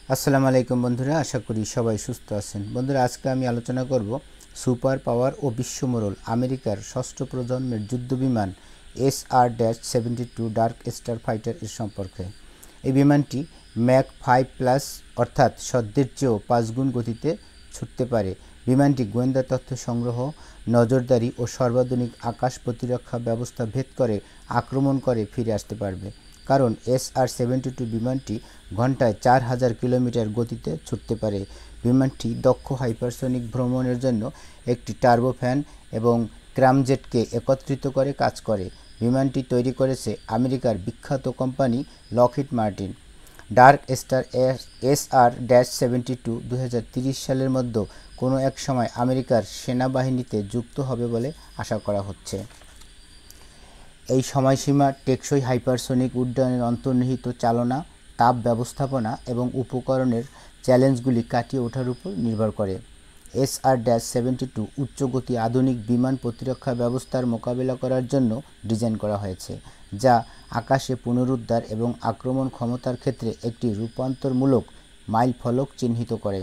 আসসালামু আলাইকুম বন্ধুরা, আশা করি সবাই সুস্থ আছেন। বন্ধুরা, আজকে আমি আলোচনা করব সুপার পাওয়ার ও বিশ্বমোড়ল আমেরিকার ষষ্ঠ প্রজন্মের যুদ্ধবিমান SR-72 ডার্ক স্টার ফাইটার এর সম্পর্কে। এই বিমানটি ম্যাক 5+ অর্থাৎ শব্দের চেয়েও 5 গুণ গতিতে ছুটতে পারে। বিমানটি গোয়েন্দা তথ্য সংগ্রহ, নজরদারি ও সর্বাধুনিক আকাশ প্রতিরক্ষা ব্যবস্থা ভেদ করে আক্রমণ করে ফিরে আসতে পারবে। কারণ SR-72 বিমানটি ঘন্টায় 4000 কিলোমিটার গতিতে ছুটতে পারে। বিমানটি দক্ষ হাইপারসনিক ভ্রমণের জন্য একটি টার্বোফ্যান এবং ক্রামজেটকে একত্রিত করে কাজ করে। বিমানটি তৈরি করেছে আমেরিকার বিখ্যাত company Lockheed Martin. Dark star SR-72 2030 সালের মধ্যে কোনো এক সময় আমেরিকার সেনাবাহিনীতে যুক্ত হবে বলে আশা করা হচ্ছে। এই সময়সীমা টেকসই হাইপারসনিক উড্ডয়নের অন্তর্নিহিত চালনা, তাপ ব্যবস্থাপনা এবং উপকরণের চ্যালেঞ্জগুলি কাটিয়ে ওঠার উপর নির্ভর করে। SR-72 উচ্চগতি আধুনিক বিমান প্রতিরক্ষা ব্যবস্থার মোকাবিলা করার জন্য ডিজাইন করা হয়েছে, যা আকাশে পুনরুদ্ধার এবং আক্রমণ ক্ষমতার ক্ষেত্রে একটি রূপান্তরমূলক মাইলফলক চিহ্নিত করে।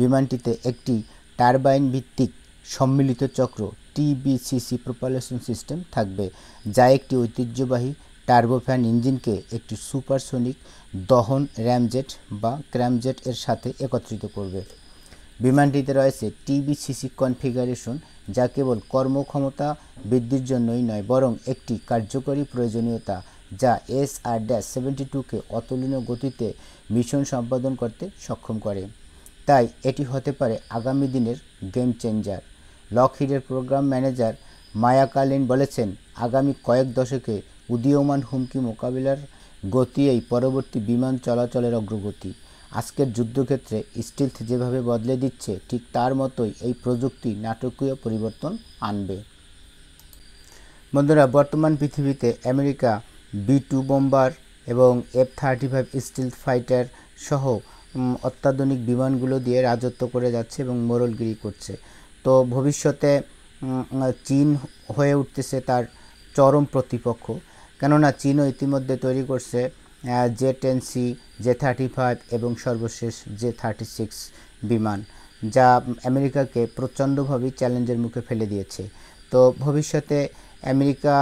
বিমানটিতে একটি টারবাইন ভিত্তিক সম্মিলিত চক্র TBCC প্রপালশন সিস্টেম থাকবে, যা একটি ঐতিহ্যবাহী টার্বোফ্যান ইঞ্জিনকে একটি সুপারসনিক দহন র্যামজেট বা ক্র্যামজেট এর সাথে একত্রিত করবে। বিমানটিতে রয়েছে TBCC কনফিগারেশন, যা কেবল কর্মক্ষমতা বৃদ্ধির জন্যই নয়, বরং একটি কার্যকরী প্রয়োজনীয়তা যা SR-72কে অতুলনীয় গতিতে মিশন সম্পাদন করতে সক্ষম করে। তাই এটি হতে পারে আগামী দিনের গেম চেঞ্জার। লকহিডের প্রোগ্রাম ম্যানেজার মায়া কার্লিন বলেছেন, আগামী কয়েক দশকে উদীয়মান হুমকি মোকাবিলার গতি এই পরবর্তী বিমান চলাচলের অগ্রগতি। আজকের যুদ্ধক্ষেত্রে স্টিলথ যেভাবে বদলে দিচ্ছে, ঠিক তার মতোই এই প্রযুক্তি নাটকীয় পরিবর্তন আনবে। বন্ধুরা, বর্তমান পৃথিবীতে আমেরিকা B-2 বোম্বার এবং F-35 স্টিলথ ফাইটার সহ অত্যাধুনিক বিমানগুলো দিয়ে রাজত্ব করে যাচ্ছে এবং মোড়লগিরি করছে। তো ভবিষ্যতে চীন হয়ে উঠতেছে তার চরম প্রতিপক্ষ, কেননা চীনও ইতিমধ্যে তৈরি করছে J-10C, J-35 এবং সর্বশেষ J-36 বিমান, যা আমেরিকাকে প্রচণ্ডভাবে চ্যালেঞ্জের মুখে ফেলে দিয়েছে। তো ভবিষ্যতে আমেরিকা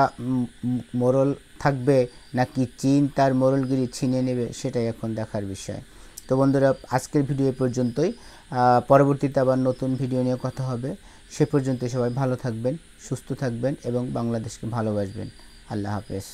মোড়ল থাকবে নাকি চীন তার মোড়লগিরি ছিনিয়ে নেবে, সেটাই এখন দেখার বিষয়। তো বন্ধুরা, আজকের ভিডিও পর্যন্তই। পরবর্তীতে আবার নতুন ভিডিও নিয়ে কথা হবে। সে পর্যন্ত সবাই ভালো থাকবেন, সুস্থ থাকবেন এবং বাংলাদেশকে ভালোবাসবেন। আল্লাহ হাফেজ।